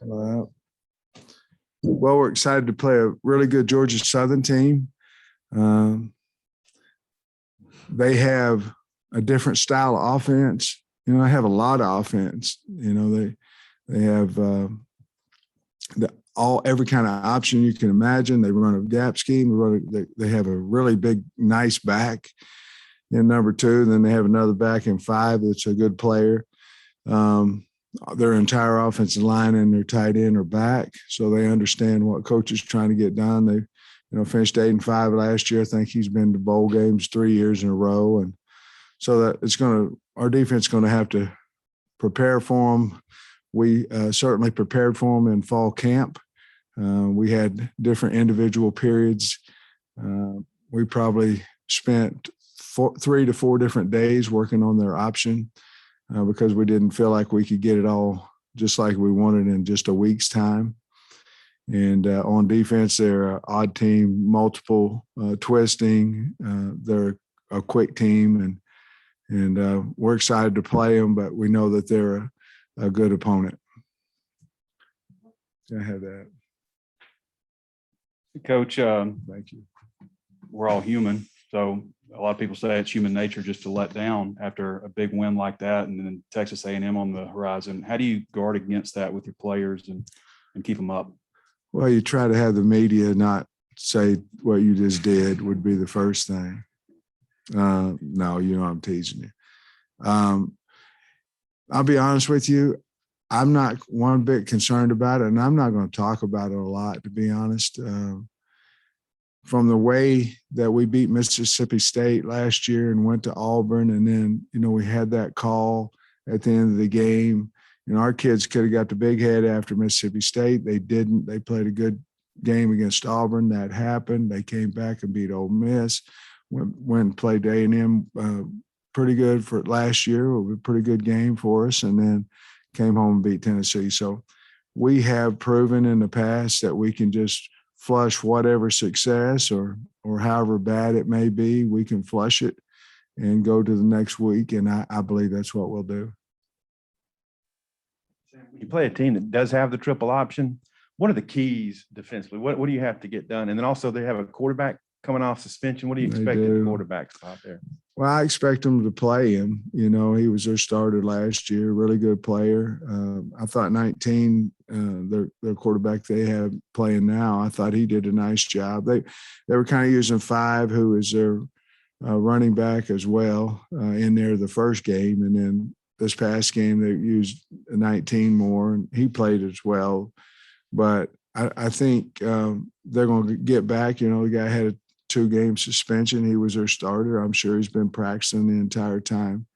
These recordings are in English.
Well, we're excited to play a really good Georgia Southern team. They have a different style of offense. You know, they have a lot of offense. You know, they have every kind of option you can imagine. They run a gap scheme. They have a really big, nice back in number 2. Then they have another back in 5 that's a good player. Their entire offensive line and their tight end are back, so they understand what coach is trying to get done. They, finished 8-5 last year. I think he's been to bowl games 3 years in a row, and so that our defense is going to have to prepare for them. We certainly prepared for them in fall camp. We had different individual periods. We probably spent 3 to 4 different days working on their option because we didn't feel like we could get it all just like we wanted in just a week's time. And on defense, they're an odd team, multiple twisting. They're a quick team, and we're excited to play them, but we know that they're a good opponent. I have that. Coach, Thank you. we're all human. So a lot of people say it's human nature just to let down after a big win like that, and then Texas A&M on the horizon. How do you guard against that with your players and keep them up? Well, you try to have the media not say what you just did would be the first thing. No, I'm teasing you. I'll be honest with you. I'm not one bit concerned about it, and I'm not going to talk about it a lot, to be honest. From the way that we beat Mississippi State last year and went to Auburn, and then, we had that call at the end of the game. Our kids could have got the big head after Mississippi State. They didn't. They played a good game against Auburn. That happened. They came back and beat Ole Miss. Went and played A&M pretty good for last year. It was a pretty good game for us, and then came home and beat Tennessee. So we have proven in the past that we can just flush whatever success or however bad it may be, we can flush it and go to the next week. And I believe that's what we'll do. You play a team that does have the triple option. What are the keys defensively? What do you have to get done? And then also they have a quarterback coming off suspension. What do you expect at the quarterback spot there? Well, I expect them to play him. He was their starter last year, really good player. I thought 19, their quarterback they have playing now, I thought he did a nice job. They were kind of using 5, who is their running back as well, in there the first game. And then this past game, they used 19 more, and he played as well. But I think they're going to get back. The guy had a 2-game suspension. He was their starter. I'm sure he's been practicing the entire time.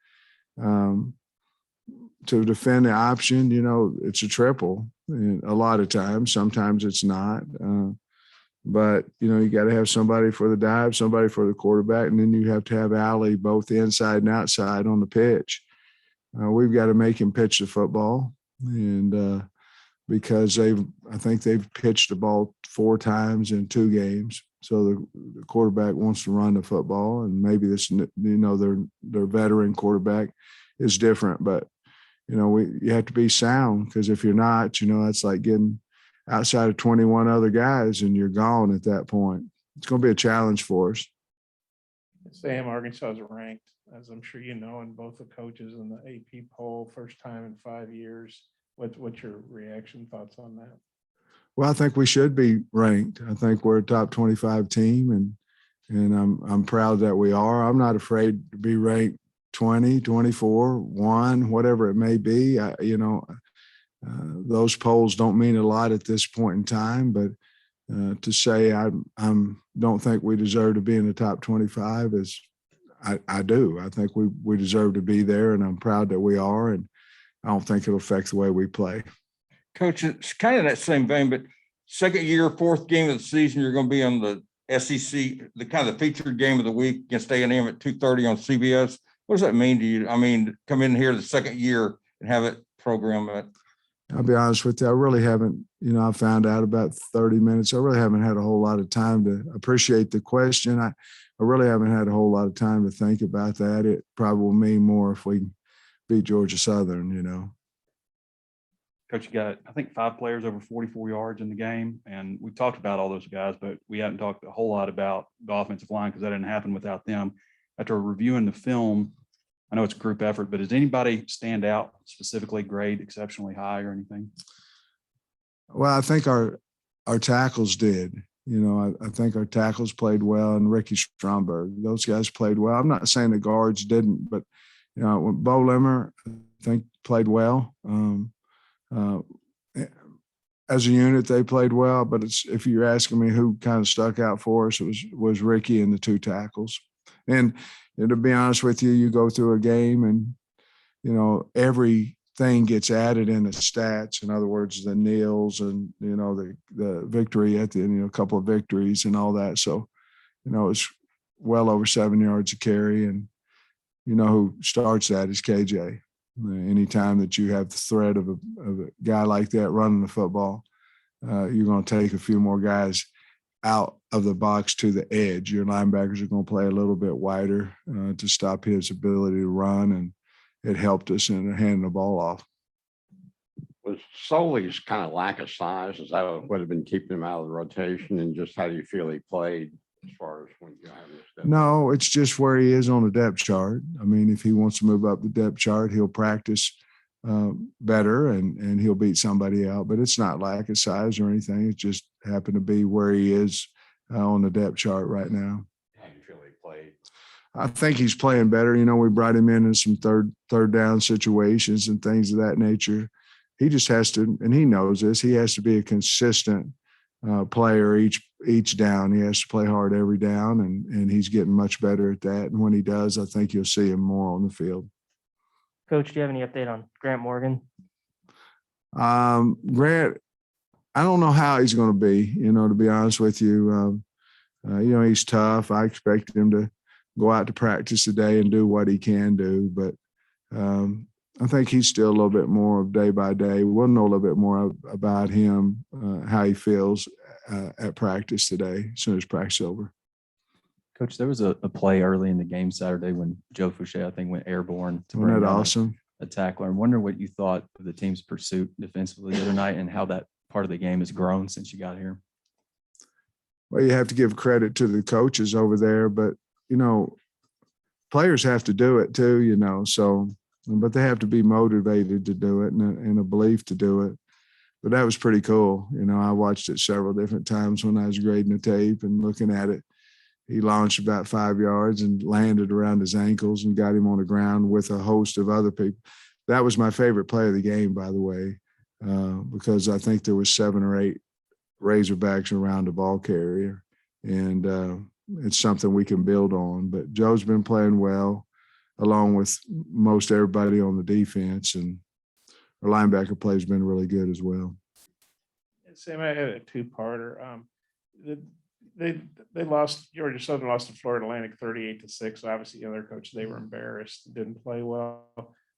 To defend the option, it's a triple a lot of times. Sometimes it's not. But, you got to have somebody for the dive, somebody for the quarterback, and then you have to have Allie both inside and outside on the pitch. We've got to make him pitch the football, and because I think they've pitched the ball 4 times in 2 games. So the quarterback wants to run the football, and maybe this, their veteran quarterback is different. But, you have to be sound, because if you're not, that's like getting outside of 21 other guys and you're gone at that point. It's going to be a challenge for us. Sam, Arkansas is ranked, as I'm sure you know, in both the coaches in the AP poll, first time in 5 years. What's your reaction, thoughts on that? Well, I think we should be ranked. I think we're a top 25 team, and I'm proud that we are. I'm not afraid to be ranked 20, 24, 1, whatever it may be. Those polls don't mean a lot at this point in time, but to say I don't think we deserve to be in the top 25 is I do. I think we deserve to be there, and I'm proud that we are, and I don't think it'll affect the way we play. Coach, it's kind of that same vein, but second year, 4th game of the season, you're going to be on the SEC, the kind of the featured game of the week against A&M at 2:30 on CBS. What does that mean to you? I mean, come in here the second year and have it programmed at. I'll be honest with you. I really haven't, I found out about 30 minutes. I really haven't had a whole lot of time to appreciate the question. I really haven't had a whole lot of time to think about that. It probably will mean more if we beat Georgia Southern, Coach, you got, I think, 5 players over 44 yards in the game. And we've talked about all those guys, but we haven't talked a whole lot about the offensive line because that didn't happen without them. After reviewing the film, I know it's a group effort, but does anybody stand out, specifically grade exceptionally high or anything? Well, I think our tackles did. You know, I think our tackles played well, and Ricky Stromberg, those guys played well. I'm not saying the guards didn't, but, you know, Bo Limmer, I think, played well. As a unit, they played well, but if you're asking me who kind of stuck out for us, it was Ricky and the 2 tackles. And to be honest with you, you go through a game and, you know, everything gets added in the stats. In other words, the kneels and, you know, the victory at the end, you know, a couple of victories and all that. So, you know, it's well over 7 yards a carry, and you know who starts that is KJ. Anytime that you have the threat of a guy like that running the football, you're going to take a few more guys out of the box to the edge. Your linebackers are going to play a little bit wider to stop his ability to run, and it helped us in handing the ball off. Was solely his kind of lack of size? Is that what would have been keeping him out of the rotation? And just how do you feel he played as far as when you have this step? No, it's just where he is on the depth chart. I mean, if he wants to move up the depth chart, he'll practice better and he'll beat somebody out. But it's not lack of size or anything. It just happened to be where he is on the depth chart right now. How do you feel he played? I think he's playing better. You know, we brought him in some third down situations and things of that nature. He just has to, and he knows this, he has to be a consistent player each down. He has to play hard every down, and he's getting much better at that. And when he does, I think you'll see him more on the field. Coach, do you have any update on Grant Morgan? Grant, I don't know how he's going to be, you know, to be honest with you. You know, he's tough. I expect him to go out to practice today and do what he can do. But I think he's still a little bit more of day by day. We'll know a little bit more about him, how he feels at practice today, as soon as practice is over. Coach, there was a play early in the game Saturday when Joe Fouché, I think, went airborne to Wasn't bring that down awesome? a tackler. I'm wondering what you thought of the team's pursuit defensively the other night and how that part of the game has grown since you got here. Well, you have to give credit to the coaches over there, but, you know, players have to do it too, you know, so, but they have to be motivated to do it and a belief to do it. But that was pretty cool. You know, I watched it several different times when I was grading the tape and looking at it. He launched about 5 yards and landed around his ankles and got him on the ground with a host of other people. That was my favorite play of the game, by the way, because I think there was 7 or 8 Razorbacks around the ball carrier, and it's something we can build on. But Joe's been playing well, along with most everybody on the defense, and our linebacker play has been really good as well. Sam, I had a 2-parter. They lost, Georgia Southern lost to Florida Atlantic 38-6. Obviously, the other coach, they were embarrassed, didn't play well.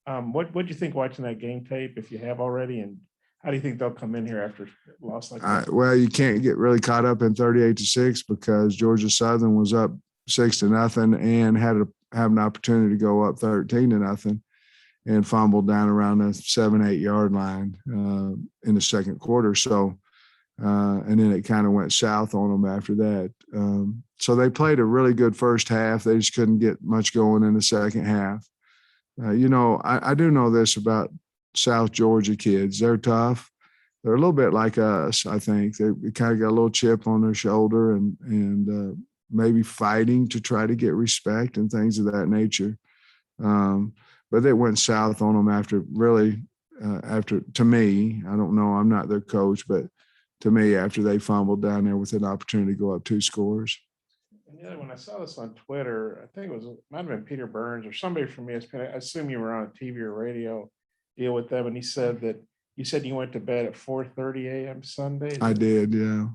What do you think watching that game tape, if you have already, and how do you think they'll come in here after a loss like that? Well, you can't get really caught up in 38-6 because Georgia Southern was up 6-0 and had an opportunity to go up 13-0 and fumbled down around the 7-8 yard line in the second quarter. So, and then it kind of went south on them after that. So they played a really good first half. They just couldn't get much going in the second half. You know, I do know this about South Georgia kids. They're tough. They're a little bit like us, I think. They kind of got a little chip on their shoulder and maybe fighting to try to get respect and things of that nature. But they went south on them after, to me, I don't know, I'm not their coach, but to me, after they fumbled down there with an opportunity to go up 2 scores. And the other one, I saw this on Twitter. I think might have been Peter Burns or somebody from ESPN. I assume you were on a TV or radio deal with them. And he said that you said you went to bed at 4:30 a.m. Sunday. I did, yeah.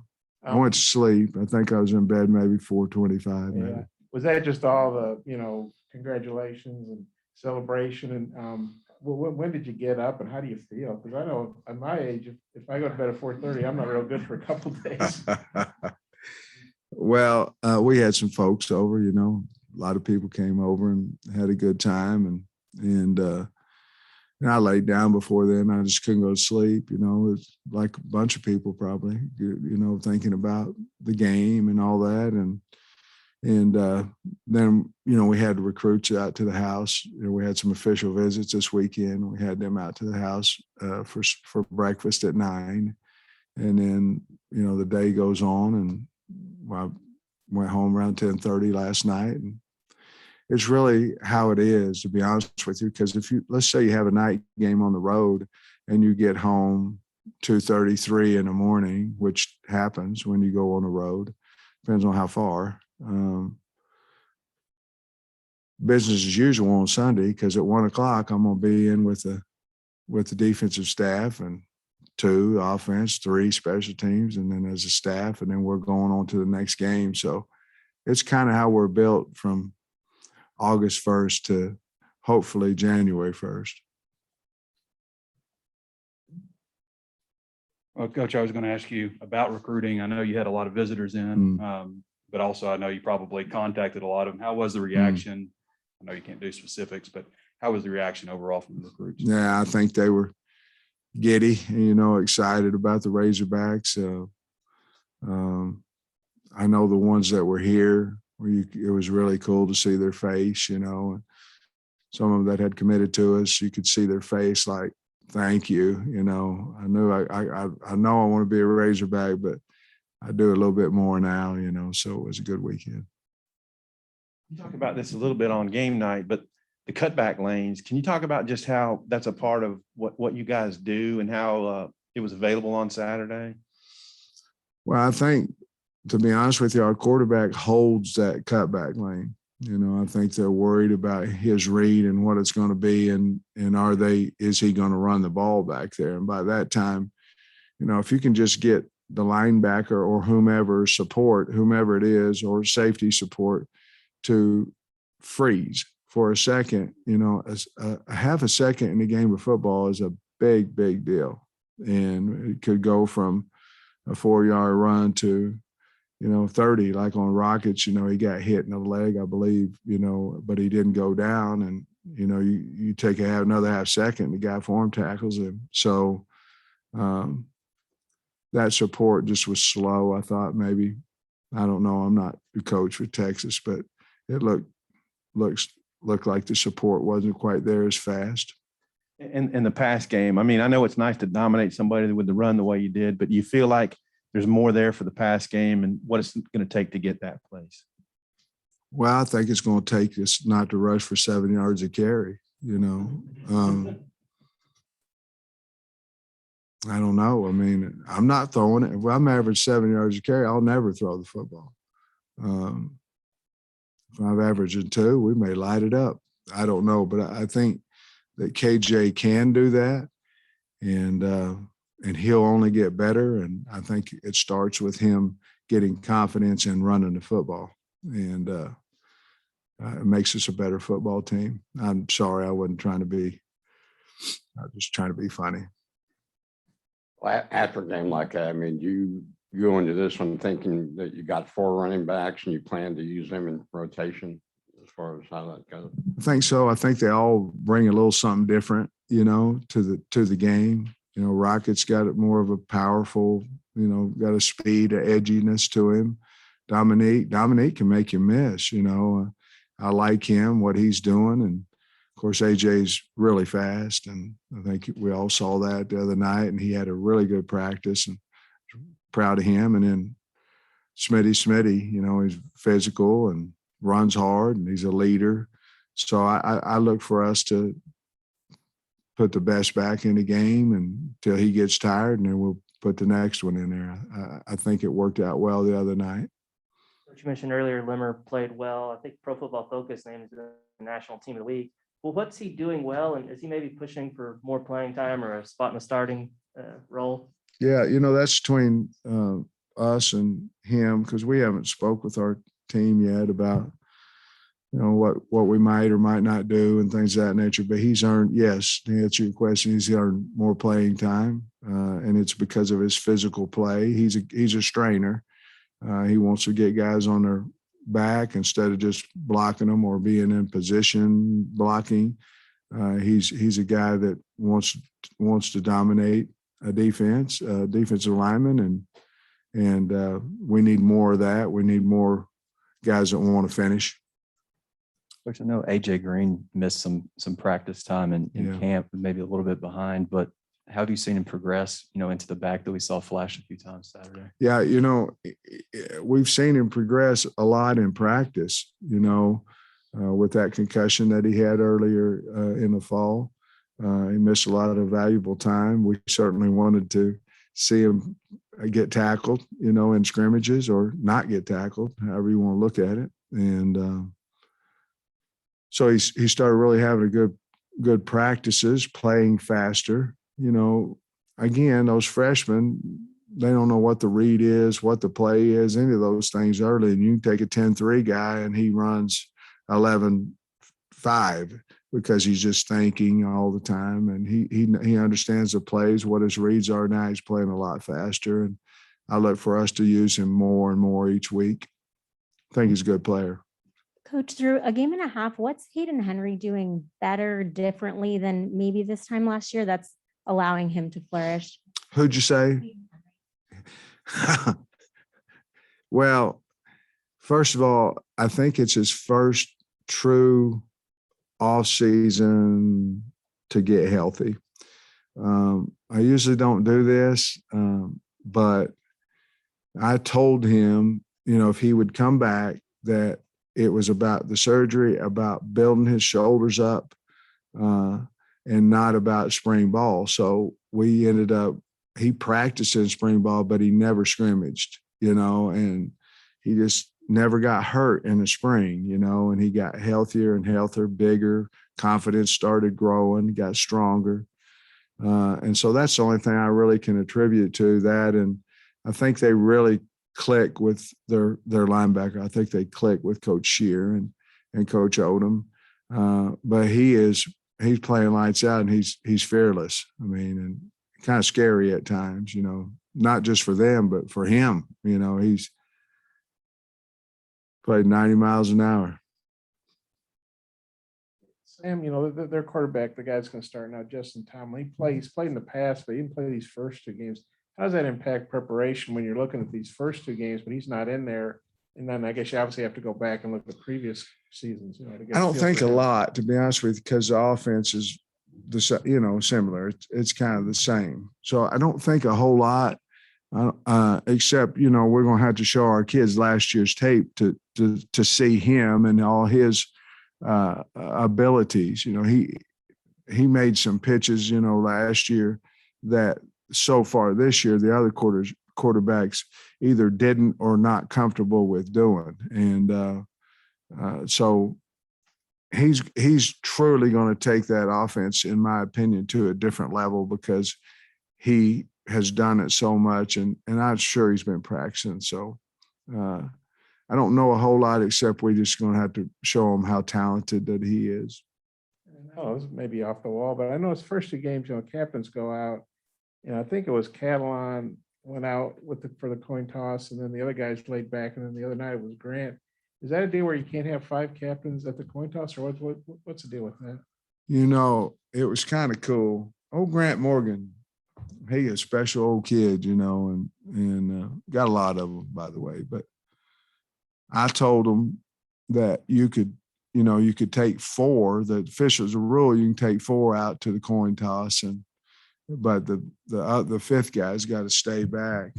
I went to sleep. I think I was in bed maybe 4:25. Yeah. Maybe. Was that just all the, congratulations and celebration? And when did you get up and how do you feel? Because I know at my age, if I go to bed at 4:30, I'm not real good for a couple of days. Well, we had some folks over, a lot of people came over and had a good time. And And I laid down before then. I just couldn't go to sleep. It's like a bunch of people probably, thinking about the game and all that. And then, we had recruits out to the house. We had some official visits this weekend. We had them out to the house for breakfast at 9. And then, the day goes on, and I went home around 10:30 last night. And it's really how it is, to be honest with you, because let's say you have a night game on the road and you get home 2:33 in the morning, which happens when you go on the road, depends on how far. Business as usual on Sunday, because at 1:00 I'm going to be in with the defensive staff, and 2 offense, 3 special teams, and then as a staff, and then we're going on to the next game. So it's kind of how we're built from August 1st to hopefully January 1st. Well, Coach, I was going to ask you about recruiting. I know you had a lot of visitors in, but also I know you probably contacted a lot of them. How was the reaction? I know you can't do specifics, but how was the reaction overall from the recruits? Yeah, I think they were giddy, excited about the Razorbacks. I know the ones that were here, it was really cool to see their face, and some of them that had committed to us, you could see their face like, thank you. I knew I know I want to be a Razorback, but I do a little bit more now, so it was a good weekend. You talk about this a little bit on game night, but the cutback lanes, can you talk about just how that's a part of what you guys do and how it was available on Saturday? Well, I think, to be honest with you, our quarterback holds that cutback lane. I think they're worried about his read and what it's going to be, and is he going to run the ball back there? And by that time, if you can just get the linebacker or whomever it is, or safety support, to freeze for a second, a half a second in the game of football is a big, big deal. And it could go from a 4-yard run to, 30, like on Rockets, he got hit in the leg, I believe, but he didn't go down. And, you take another half second, the guy form tackles him. So that support just was slow. I thought maybe, I don't know, I'm not the coach with Texas, but it looked like the support wasn't quite there as fast. In the pass game, I mean, I know it's nice to dominate somebody with the run the way you did, but you feel like there's more there for the pass game and what it's going to take to get that place? Well, I think it's going to take us not to rush for 7 yards a carry, I don't know. I mean, I'm not throwing it. If I'm average 7 yards a carry, I'll never throw the football. If I've averaged 2, we may light it up. I don't know, but I think that KJ can do that, and he'll only get better. And I think it starts with him getting confidence in running the football, and it makes us a better football team. I'm sorry, I was just trying to be funny. Well, after a game like that, I mean, you go into this one thinking that you got 4 running backs and you plan to use them in rotation as far as how that goes? I think so. I think they all bring a little something different, to the game. Rocket's got more of a powerful, got a speed, an edginess to him. Dominique can make you miss, I like him, what he's doing. And of course, AJ's really fast. And I think we all saw that the other night, and he had a really good practice, and proud of him. And then Smitty, he's physical and runs hard, and he's a leader. So I look for us to put the best back in the game until he gets tired, and then we'll put the next one in there. I think it worked out well the other night. You mentioned earlier, Limmer played well. I think Pro Football Focus named him the national team of the week. Well, what's he doing well, and is he maybe pushing for more playing time or a spot in the starting role? Yeah, that's between us and him, because we haven't spoke with our team yet about what we might or might not do and things of that nature. But he's earned, yes, to answer your question, he's earned more playing time, and it's because of his physical play. He's a strainer. He wants to get guys on their back instead of just blocking them or being in position blocking. He's a guy that wants to dominate a defensive lineman, and we need more of that. We need more guys that want to finish. Which I know AJ Green missed some practice time in Yeah. camp, maybe a little bit behind, but how have you seen him progress, into the back that we saw flash a few times Saturday? Yeah, we've seen him progress a lot in practice, with that concussion that he had earlier in the fall. He missed a lot of valuable time. We certainly wanted to see him get tackled, in scrimmages or not get tackled, however you want to look at it. And so he started really having good practices, playing faster. Again, those freshmen, they don't know what the read is, what the play is, any of those things early. And you can take a 10-3 guy and he runs 11-5 because he's just thinking all the time. And he understands the plays, what his reads are now. He's playing a lot faster. And I look for us to use him more and more each week. I think he's a good player. Coach, through a game and a half, what's Hayden Henry doing better, differently than maybe this time last year that's allowing him to flourish? Who'd you say? Well, first of all, I think it's his first true off season to get healthy. I usually don't do this, but I told him, if he would come back, that it was about the surgery, about building his shoulders up, and not about spring ball. So we ended up, he practiced in spring ball, but he never scrimmaged, and he just never got hurt in the spring, and he got healthier and healthier, bigger, confidence started growing, got stronger. And so that's the only thing I really can attribute to that. And I think they really click with their linebacker. I think they click with Coach Shear and Coach Odom. But he's playing lights out, and he's fearless. I mean, and kind of scary at times, not just for them, but for him. He's played 90 miles an hour. Sam, their quarterback, the guy's going to start now, Justin Tomlin. He's played in the past, but he didn't play these first two games. How does that impact preparation when you're looking at these first two games, but he's not in there? And then I guess you obviously have to go back and look at previous seasons. To get I don't feel think for a him. lot, to be honest with you, because the offense is similar. It's kind of the same. So I don't think a whole lot, except we're going to have to show our kids last year's tape to see him and all his abilities. He made some pitches last year that so far this year the other quarterbacks either didn't or not comfortable with doing. And so he's truly going to take that offense, in my opinion, to a different level because he has done it so much, and I'm sure he's been practicing. So I don't know a whole lot, except we're just going to have to show him how talented that he is. Oh, this may be off the wall, but I know his first two games, captains go out. I think it was Catalan went out for the coin toss, and then the other guys laid back, and then the other night it was Grant. Is that a deal where you can't have 5 captains at the coin toss, or what's the deal with that? It was kind of cool. Grant Morgan, he a special old kid, and got a lot of them, by the way. But I told him that you could take 4. The officials rule you can take 4 out to the coin toss, but the 5th guy's got to stay back.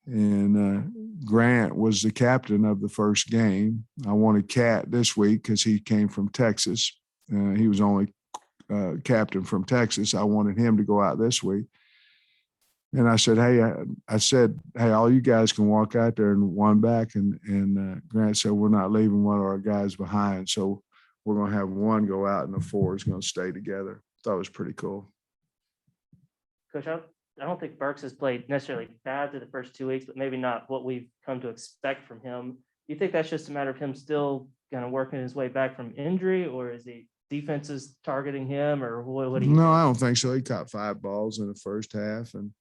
And Grant was the captain of the first game. I wanted Cat this week because he came from Texas. He was only captain from Texas. I wanted him to go out this week. And I said, hey, all you guys can walk out there and one back. And Grant said, we're not leaving one of our guys behind. So we're going to have one go out and the 4 is going to stay together. Thought it was pretty cool. Coach, I don't think Burks has played necessarily bad through the first 2 weeks, but maybe not what we've come to expect from him. Do you think that's just a matter of him still kind of working his way back from injury, or is the defenses targeting him, or what do you think? I don't think so. He caught 5 balls in the first half, and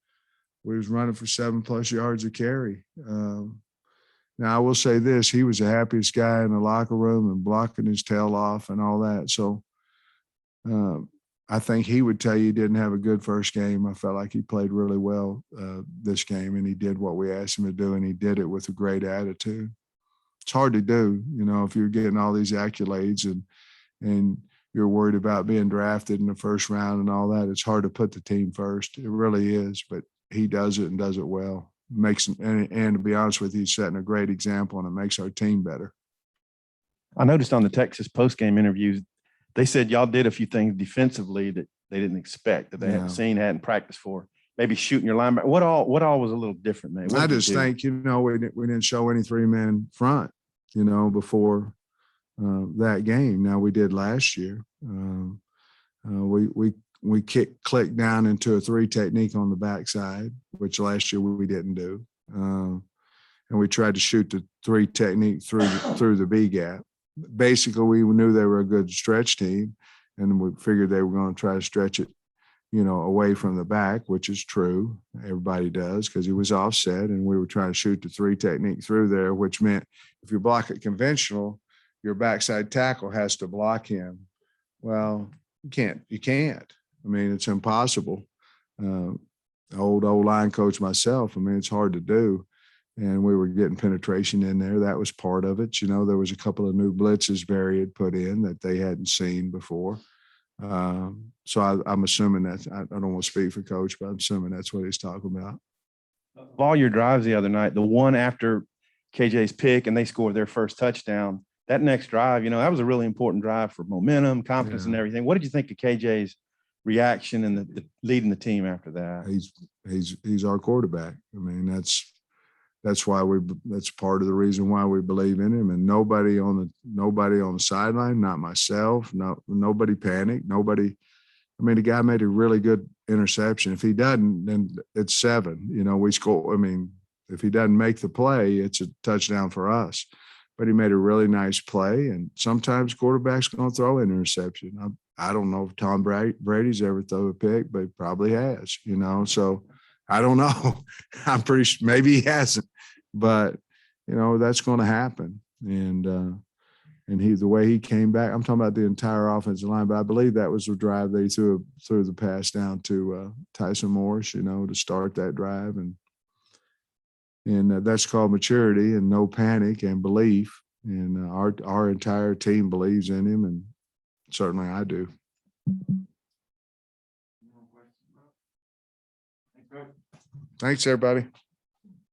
we was running for 7+ yards a carry. Now, I will say this, he was the happiest guy in the locker room and blocking his tail off and all that. So I think he would tell you he didn't have a good first game. I felt like he played really well this game, and he did what we asked him to do, and he did it with a great attitude. It's hard to do, if you're getting all these accolades and you're worried about being drafted in the first round and all that. It's hard to put the team first. It really is, but he does it and does it well. And to be honest with you, he's setting a great example, and it makes our team better. I noticed on the Texas postgame interviews, they said y'all did a few things defensively that they didn't expect, that they hadn't seen, hadn't practiced for. Maybe shooting your linebacker. What all was a little different, man? I just think, we didn't show any 3-man front, before that game. Now we did last year. We clicked down into a 3 technique on the backside, which last year we didn't do. And we tried to shoot the 3 technique through the B gap. Basically, we knew they were a good stretch team, and we figured they were going to try to stretch it, away from the back, which is true. Everybody does, because he was offset, and we were trying to shoot the 3 technique through there, which meant if you block it conventional, your backside tackle has to block him. Well, you can't. I mean, it's impossible. Old line coach myself, it's hard to do. And we were getting penetration in there. That was part of it. There was a couple of new blitzes Barry had put in that they hadn't seen before. So I'm assuming that I don't want to speak for coach, but I'm assuming that's what he's talking about. Of all your drives the other night, the one after KJ's pick and they scored their first touchdown, that next drive, that was a really important drive for momentum, confidence, and everything. What did you think of KJ's reaction and the leading the team after that? He's our quarterback. That's why that's part of the reason why we believe in him. And nobody on the sideline, not myself, nobody panicked. The guy made a really good interception. If he doesn't, then it's 7. We score. If he doesn't make the play, it's a touchdown for us. But he made a really nice play. And sometimes quarterbacks going to throw an interception. I don't know if Tom Brady's ever thrown a pick, but he probably has, so I don't know. I'm pretty sure maybe he hasn't, but that's going to happen. And the way he came back, I'm talking about the entire offensive line, but I believe that was the drive they threw the pass down to Tyson Morris, to start that drive. And that's called maturity and no panic and belief. And our entire team believes in him, and certainly I do. Thanks, everybody.